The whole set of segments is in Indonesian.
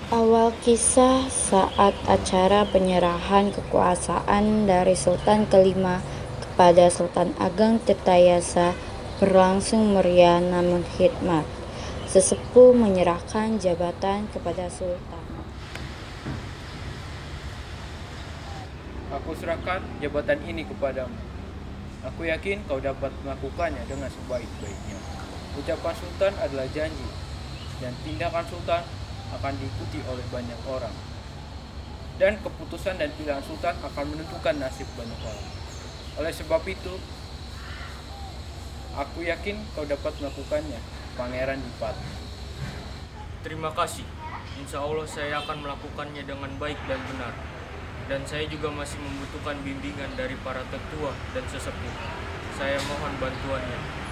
Awal kisah saat acara penyerahan kekuasaan dari Sultan kelima kepada Sultan Ageng Tirtayasa berlangsung meriah namun hikmat. Sesepuh menyerahkan jabatan kepada Sultan. Aku serahkan jabatan ini kepadamu. Aku yakin kau dapat melakukannya dengan sebaik-baiknya. Ucapan Sultan adalah janji, dan tindakan Sultan akan diikuti oleh banyak orang. Dan keputusan dan pilihan Sultan akan menentukan nasib banyak orang. Oleh sebab itu, aku yakin kau dapat melakukannya, Pangeran Dipati. Terima kasih. Insya Allah saya akan melakukannya dengan baik dan benar. Dan saya juga masih membutuhkan bimbingan dari para tetua dan sesepuh. Saya mohon bantuannya.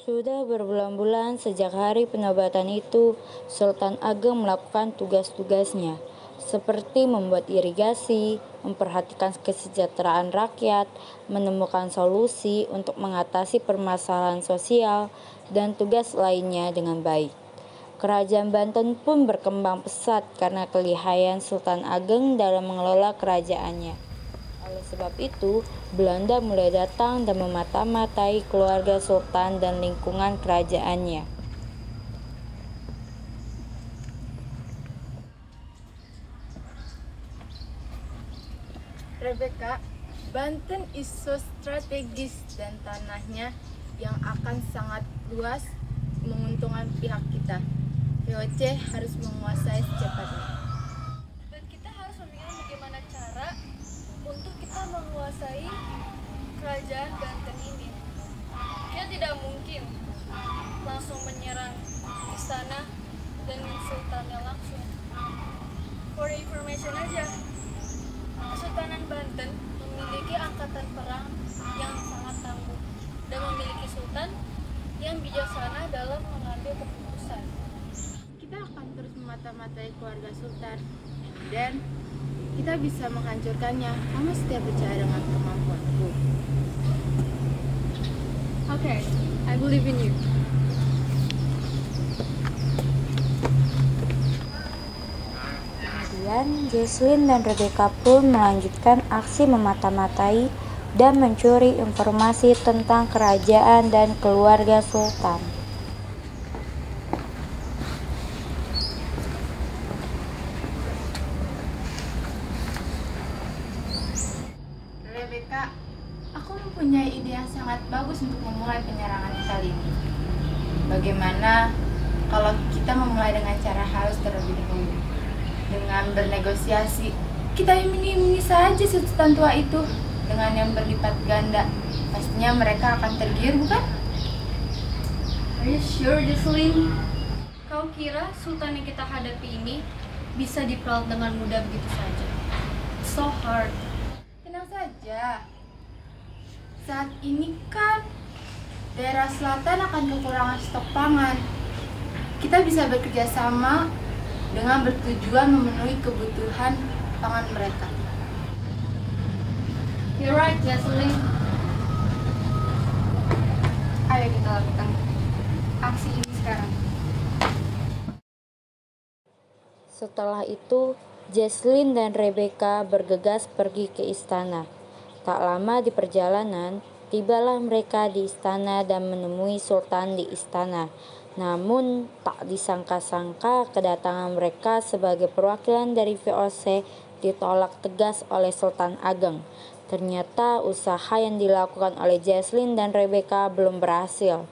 Sudah berbulan-bulan sejak hari penobatan itu, Sultan Ageng melakukan tugas-tugasnya, seperti membuat irigasi, memperhatikan kesejahteraan rakyat, menemukan solusi untuk mengatasi permasalahan sosial, dan tugas lainnya dengan baik. Kerajaan Banten pun berkembang pesat karena kelihayan Sultan Ageng dalam mengelola kerajaannya. Oleh sebab itu, Belanda mulai datang dan memata-matai keluarga sultan dan lingkungan kerajaannya. Rebecca, Banten is so strategis dan tanahnya yang akan sangat luas menguntungkan pihak kita. VOC harus menguasai secepatnya. Dan kita harus memikirkan bagaimana cara untuk kita menguasai kerajaan Banten ini. Kita tidak mungkin langsung menyerang istana dengan sultannya langsung. For information aja, Kesultanan Banten memiliki angkatan perang yang sangat tangguh dan memiliki sultan yang bijaksana dalam mengambil keputusan. Kita akan terus memata-matai keluarga sultan dan kita bisa menghancurkannya. Kamu setiap percaya dengan kemampuanku. Okay, I believe in you. Kemudian, Jesslyn dan Rebecca pun melanjutkan aksi memata-matai dan mencuri informasi tentang kerajaan dan keluarga sultan. Rebecca, aku mempunyai ide yang sangat bagus untuk memulai penyerangan kali ini. Bagaimana kalau kita memulai dengan cara halus terlebih dahulu? Dengan bernegosiasi, kita iming-imingi saja sultan tua itu dengan yang berlipat ganda. Pastinya mereka akan tergiur, bukan? Are you sure, Jesslyn? Kau kira sultan yang kita hadapi ini bisa diperalat dengan mudah begitu saja? It's so hard. Tenang saja. Saat ini kan daerah selatan akan kekurangan stok pangan. Kita bisa bekerja sama dengan bertujuan memenuhi kebutuhan pangan mereka. You're right, Jesslyn. Ayo kita lakukan aksi ini sekarang. Setelah itu, Jesslyn dan Rebecca bergegas pergi ke istana. Tak lama di perjalanan, tibalah mereka di istana dan menemui sultan di istana. Namun, tak disangka-sangka kedatangan mereka sebagai perwakilan dari VOC ditolak tegas oleh Sultan Ageng. Ternyata usaha yang dilakukan oleh Jesslyn dan Rebecca belum berhasil.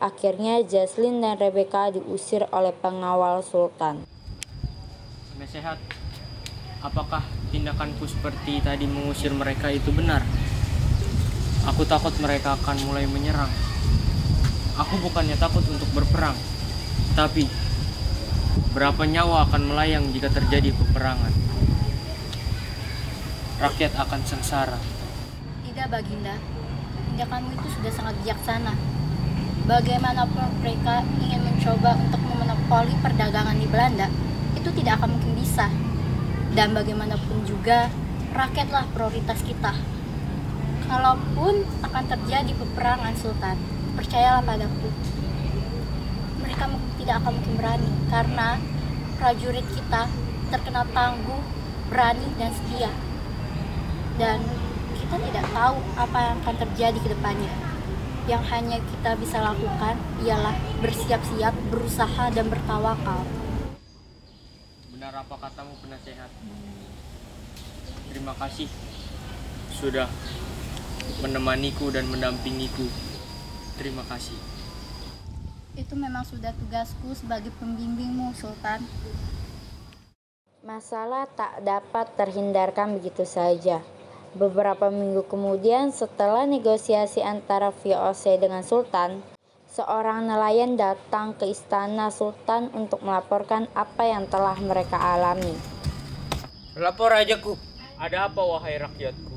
Akhirnya Jesslyn dan Rebecca diusir oleh pengawal sultan. Penasehat, apakah tindakanku seperti tadi mengusir mereka itu benar? Aku takut mereka akan mulai menyerang. Aku bukannya takut untuk berperang, tapi berapa nyawa akan melayang jika terjadi peperangan? Rakyat akan sengsara. Tidak, Baginda. Tindakanmu itu sudah sangat bijaksana. Bagaimanapun mereka ingin mencoba untuk memonopoli perdagangan di Belanda, itu tidak akan mungkin bisa. Dan bagaimanapun juga, rakyatlah prioritas kita. Kalaupun akan terjadi peperangan, Sultan, percayalah padaku, mereka tidak akan mungkin berani, karena prajurit kita terkenal tangguh, berani, dan setia. Dan kita tidak tahu apa yang akan terjadi ke depannya. Yang hanya kita bisa lakukan ialah bersiap-siap, berusaha, dan bertawakal. Benar apa katamu, penasehat? Terima kasih sudah menemaniku dan mendampingiku. Terima kasih. Itu memang sudah tugasku sebagai pembimbingmu, Sultan. Masalah tak dapat terhindarkan begitu saja. Beberapa minggu kemudian, setelah negosiasi antara VOC dengan Sultan, seorang nelayan datang ke istana Sultan untuk melaporkan apa yang telah mereka alami. Lapor rajaku. Ada apa, wahai rakyatku?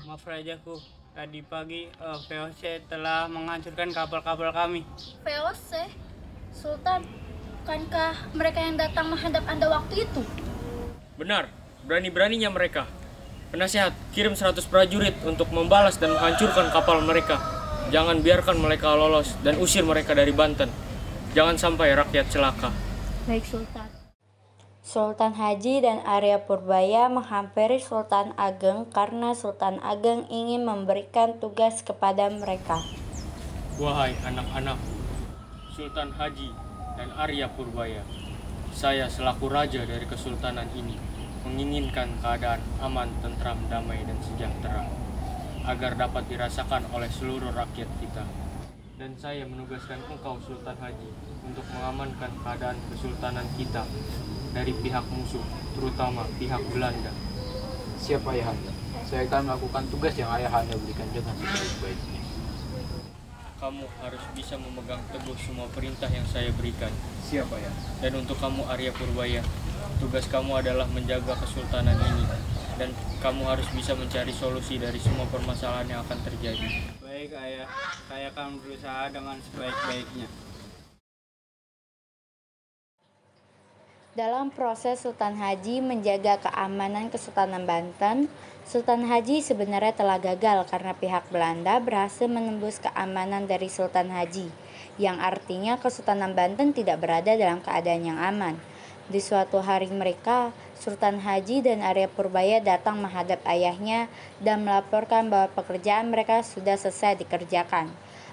Maaf rajaku, tadi pagi VOC telah menghancurkan kapal-kapal kami. VOC? Sultan, bukankah mereka yang datang menghadap Anda waktu itu? Benar, berani-beraninya mereka. Penasehat, kirim 100 prajurit untuk membalas dan menghancurkan kapal mereka. Jangan biarkan mereka lolos dan usir mereka dari Banten. Jangan sampai rakyat celaka. Baik, Sultan. Sultan Haji dan Arya Purbaya menghampiri Sultan Ageng karena Sultan Ageng ingin memberikan tugas kepada mereka. Wahai anak-anak, Sultan Haji dan Arya Purbaya, saya selaku raja dari kesultanan ini menginginkan keadaan aman, tentram, damai, dan sejahtera agar dapat dirasakan oleh seluruh rakyat kita. Dan saya menugaskan engkau, Sultan Haji, untuk mengamankan keadaan kesultanan kita dari pihak musuh, terutama pihak Belanda. Siap ayahanda. Saya akan melakukan tugas yang ayahanda berikan dengan sebaik-baiknya. Kamu harus bisa memegang teguh semua perintah yang saya berikan. Siap ayah. Dan untuk kamu, Arya Purbaya, tugas kamu adalah menjaga kesultanan ini. Dan kamu harus bisa mencari solusi dari semua permasalahan yang akan terjadi. Baik ayah, saya akan berusaha dengan sebaik-baiknya. Dalam proses Sultan Haji menjaga keamanan Kesultanan Banten, Sultan Haji sebenarnya telah gagal karena pihak Belanda berhasil menembus keamanan dari Sultan Haji, yang artinya Kesultanan Banten tidak berada dalam keadaan yang aman. Di suatu hari mereka, Sultan Haji dan Arya Purbaya datang menghadap ayahnya dan melaporkan bahwa pekerjaan mereka sudah selesai dikerjakan.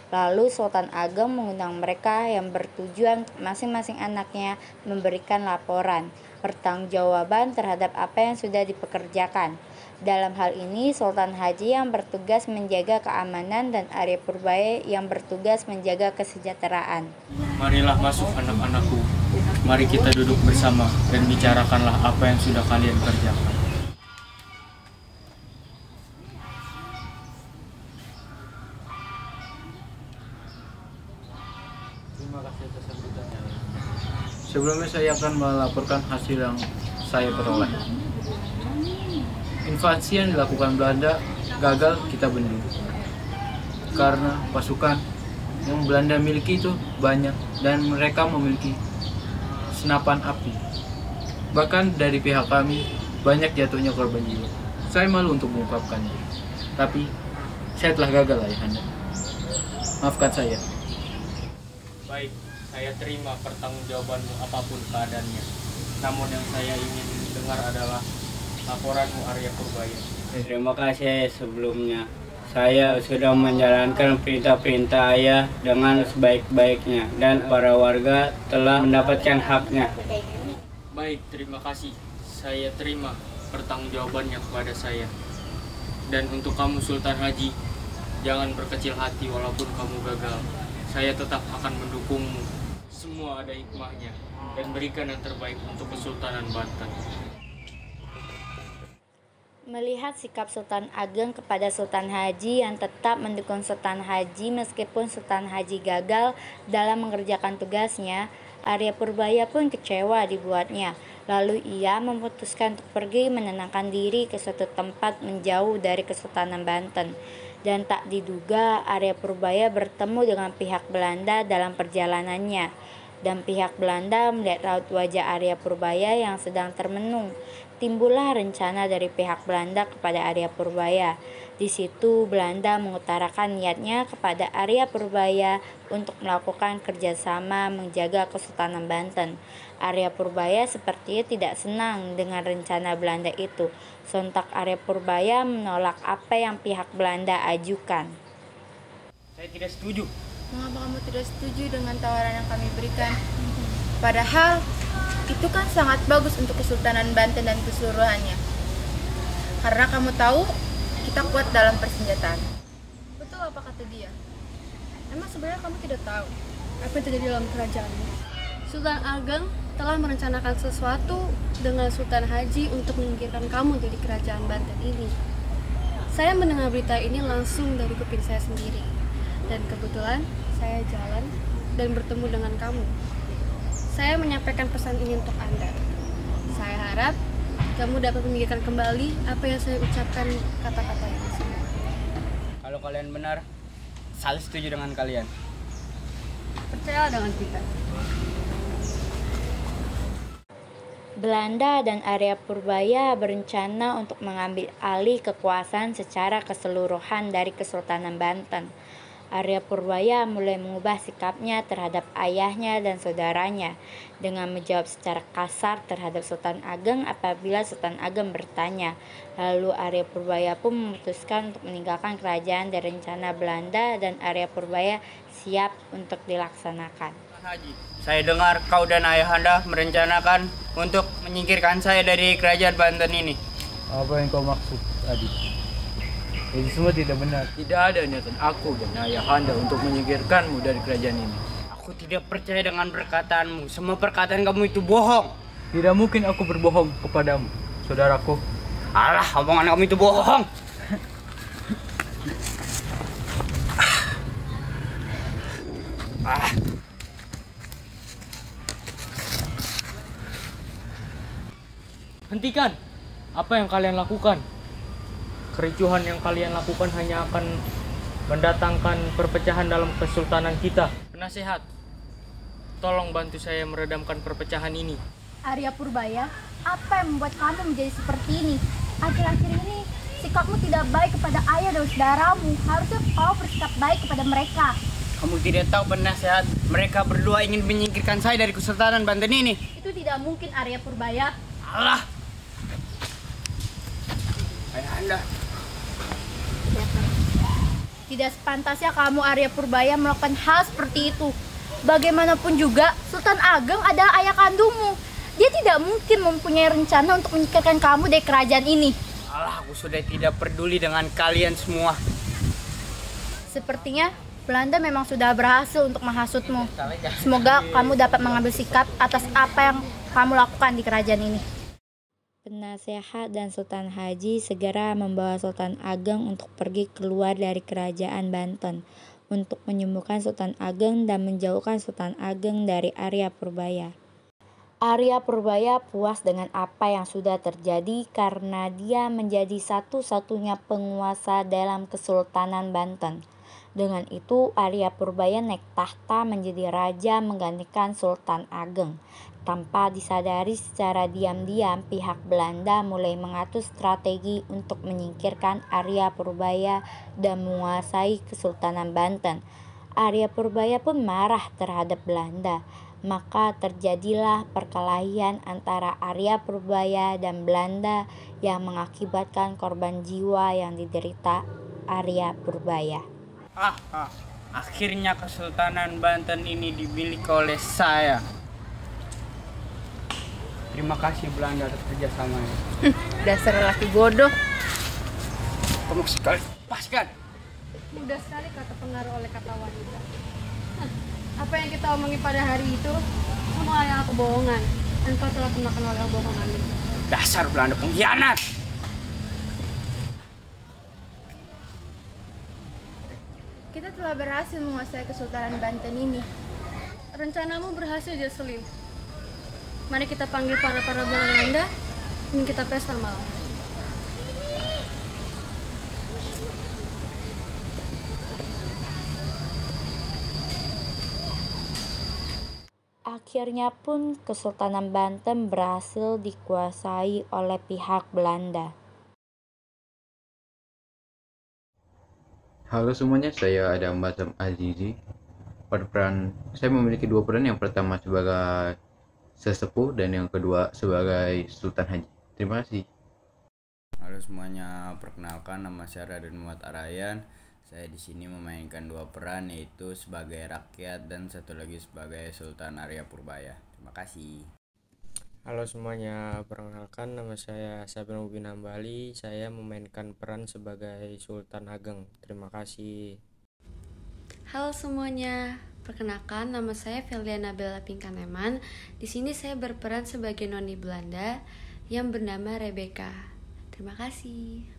Lalu Sultan Ageng mengundang mereka yang bertujuan masing-masing anaknya memberikan laporan, pertanggungjawaban terhadap apa yang sudah dipekerjakan. Dalam hal ini, Sultan Haji yang bertugas menjaga keamanan dan Arya Purbaya yang bertugas menjaga kesejahteraan. Marilah masuk anak-anakku. Mari kita duduk bersama dan bicarakanlah apa yang sudah kalian kerjakan. Terima kasih atas sambutannya. Sebelumnya saya akan melaporkan hasil yang saya peroleh. Invasi yang dilakukan Belanda gagal kita bendung. Karena pasukan yang Belanda miliki itu banyak dan mereka memiliki senapan api. Bahkan dari pihak kami banyak jatuhnya korban jiwa. Saya malu untuk mengungkapkannya. Tapi saya telah gagal ayahanda. Maafkan saya. Baik, saya terima pertanggungjawabanmu apapun keadaannya. Namun yang saya ingin dengar adalah laporanmu, Arya Purbaya. Terima kasih sebelumnya. Saya sudah menjalankan perintah-perintah ayah dengan sebaik-baiknya dan para warga telah mendapatkan haknya. Baik, terima kasih. Saya terima pertanggungjawabannya kepada saya. Dan untuk kamu, Sultan Haji, jangan berkecil hati walaupun kamu gagal. Saya tetap akan mendukungmu. Semua ada hikmahnya dan berikan yang terbaik untuk Kesultanan Banten. Melihat sikap Sultan Ageng kepada Sultan Haji yang tetap mendukung Sultan Haji meskipun Sultan Haji gagal dalam mengerjakan tugasnya, Arya Purbaya pun kecewa dibuatnya. Lalu ia memutuskan untuk pergi menenangkan diri ke suatu tempat menjauh dari Kesultanan Banten. Dan tak diduga Arya Purbaya bertemu dengan pihak Belanda dalam perjalanannya. dan pihak Belanda melihat raut wajah Arya Purbaya yang sedang termenung. Timbullah rencana dari pihak Belanda kepada Arya Purbaya. Di situ Belanda mengutarakan niatnya kepada Arya Purbaya untuk melakukan kerjasama menjaga Kesultanan Banten. Arya Purbaya sepertinya tidak senang dengan rencana Belanda itu. Sontak Arya Purbaya menolak apa yang pihak Belanda ajukan. Saya tidak setuju. Mengapa kamu tidak setuju dengan tawaran yang kami berikan? Padahal itu kan sangat bagus untuk Kesultanan Banten dan keseluruhannya. Karena kamu tahu kita kuat dalam persenjataan. Betul apa kata dia? Emang sebenarnya kamu tidak tahu apa yang terjadi dalam kerajaanmu? Sultan Ageng telah merencanakan sesuatu dengan Sultan Haji untuk menyingkirkan kamu dari kerajaan Banten ini. Saya mendengar berita ini langsung dari kuping saya sendiri. Dan kebetulan saya jalan dan bertemu dengan kamu. Saya menyampaikan pesan ini untuk Anda. Saya harap kamu dapat memikirkan kembali apa yang saya ucapkan kata-kata ini semua. Kalau kalian benar, saya setuju dengan kalian. Percayalah dengan kita. Belanda dan Arya Purbaya berencana untuk mengambil alih kekuasaan secara keseluruhan dari Kesultanan Banten. Arya Purbaya mulai mengubah sikapnya terhadap ayahnya dan saudaranya dengan menjawab secara kasar terhadap Sultan Ageng apabila Sultan Ageng bertanya. Lalu Arya Purbaya pun memutuskan untuk meninggalkan kerajaan dan rencana Belanda dan Arya Purbaya siap untuk dilaksanakan. Haji, saya dengar kau dan ayahanda merencanakan untuk menyingkirkan saya dari kerajaan Banten ini. Apa yang kau maksud, Adi? Itu semua tidak benar. Tidak ada niatan aku dan ayahanda untuk menyingkirkanmu dari kerajaan ini. Aku tidak percaya dengan perkataanmu. Semua perkataan kamu itu bohong. Tidak mungkin aku berbohong kepadamu, saudaraku. Alah, omongan kamu itu bohong. Hentikan! Apa yang kalian lakukan? Kericuhan yang kalian lakukan hanya akan mendatangkan perpecahan dalam kesultanan kita. Penasehat, tolong bantu saya meredamkan perpecahan ini. Arya Purbaya, apa yang membuat kamu menjadi seperti ini? Akhir-akhir ini sikapmu tidak baik kepada ayah dan saudaramu. Harusnya kau bersikap baik kepada mereka. Kamu tidak tahu penasehat, mereka berdua ingin menyingkirkan saya dari Kesultanan Banten ini. Itu tidak mungkin, Arya Purbaya. Alah. Ayahanda. Tidak sepantasnya kamu, Arya Purbaya, melakukan hal seperti itu. Bagaimanapun juga, Sultan Ageng adalah ayah kandungmu. Dia tidak mungkin mempunyai rencana untuk menyingkirkan kamu dari kerajaan ini. Alah, aku sudah tidak peduli dengan kalian semua. Sepertinya Belanda memang sudah berhasil untuk menghasutmu. Semoga kamu dapat mengambil sikap atas apa yang kamu lakukan di kerajaan ini. Penasehat dan Sultan Haji segera membawa Sultan Ageng untuk pergi keluar dari kerajaan Banten untuk menyembuhkan Sultan Ageng dan menjauhkan Sultan Ageng dari Arya Purbaya. Arya Purbaya puas dengan apa yang sudah terjadi karena dia menjadi satu-satunya penguasa dalam Kesultanan Banten. Dengan itu Arya Purbaya naik tahta menjadi raja menggantikan Sultan Ageng. Tanpa disadari secara diam-diam pihak Belanda mulai mengatur strategi untuk menyingkirkan Arya Purbaya dan menguasai Kesultanan Banten. Arya Purbaya pun marah terhadap Belanda. Maka terjadilah perkelahian antara Arya Purbaya dan Belanda yang mengakibatkan korban jiwa yang diderita Arya Purbaya. Akhirnya Kesultanan Banten ini dimiliki oleh saya. Terima kasih Belanda atas kerjasamanya. Dasar lelaki bodoh. Kamu sekali lepaskan. Mudah sekali kata pengaruh oleh kata wanita. Apa yang kita omongin pada hari itu semua adalah kebohongan. Engkau telah kemakan oleh kebohongan itu. Dasar Belanda pengkhianat. Kita telah berhasil menguasai Kesultanan Banten ini. Rencanamu berhasil, Jocelyn. Mari kita panggil para Belanda dan kita pesta malam. akhirnya pun Kesultanan Banten berhasil dikuasai oleh pihak Belanda. Halo semuanya, saya Adam Batam Azizi. Saya memiliki dua peran, yang pertama sebagai sesepuh dan yang kedua sebagai Sultan Haji. Terima kasih. Halo semuanya, perkenalkan nama saya Raden Muhammad Arayan. Saya di sini memainkan dua peran, yaitu sebagai rakyat dan satu lagi sebagai Sultan Arya Purbaya. Terima kasih. Halo semuanya, perkenalkan nama saya Sabin Mubin Hambali. Saya memainkan peran sebagai Sultan Ageng. Terima kasih. Halo semuanya, perkenalkan nama saya Feliana Bella Pingkaneman. Di sini saya berperan sebagai noni Belanda yang bernama Rebecca. Terima kasih.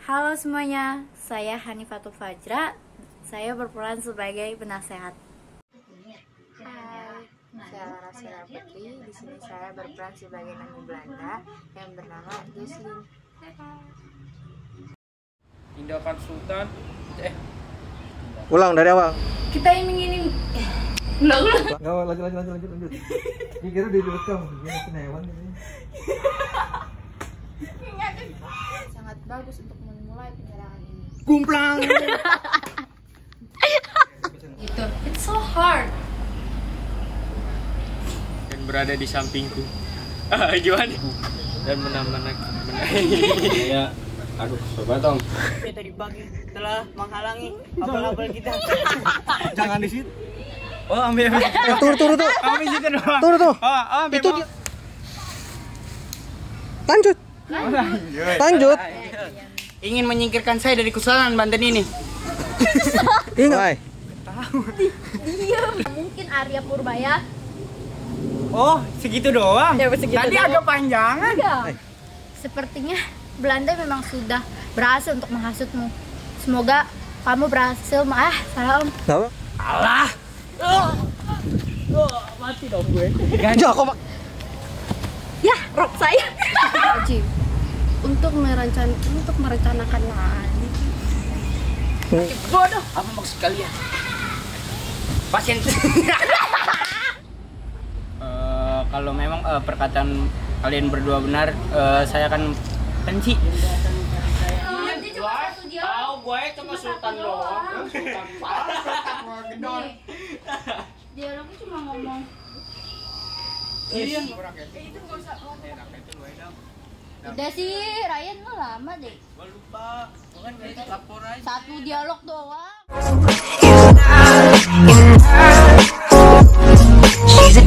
Halo semuanya, saya Hanifatul Fajra. Saya berperan sebagai penasehat. Hai, saya Lara Sera Putri. Di sini saya berperan sebagai noni Belanda yang bernama Jocelyn. Tindakan Sultan Ulang dari awal. Kita iming-iming. Lanjut. Dikira direkam, gini penewan ini. Sangat bagus untuk memulai penyerangan ini. Gumplang. Itu, it's so hard. Dan berada di sampingku. Gimana? Dan menambah Ya, aduh, coba dong. Tadi pagi telah menghalangi abal-abal kita. Jangan di situ. Oh, ambil. Turun. Ambil situ doang. Turun tuh. Oh, ambil. Itu dia. Lanjut. Ingin menyingkirkan saya dari Kesultanan Banten ini. Ingat. Mungkin Arya Purbaya. Oh, segitu doang. Ya, segitu Tadi doang. agak panjangan. Sepertinya Belanda memang sudah berhasil untuk menghasutmu. Semoga kamu berhasil. Salah om. Kenapa? Alah. Mati dong gue. Jago, Pak. Ya, rok saya. Haji, untuk merencanakan lagi. Bodoh. Apa maksud kalian? Pasien. Kalau memang perkataan kalian berdua benar, saya akan benci. Tahu gue cuma Sultan doang. Dialognya cuma ngomong. Iya. Udah sih, Ryan mah lama deh. Gua lupa. Bukan lapor aja. Satu dialog doang. She's a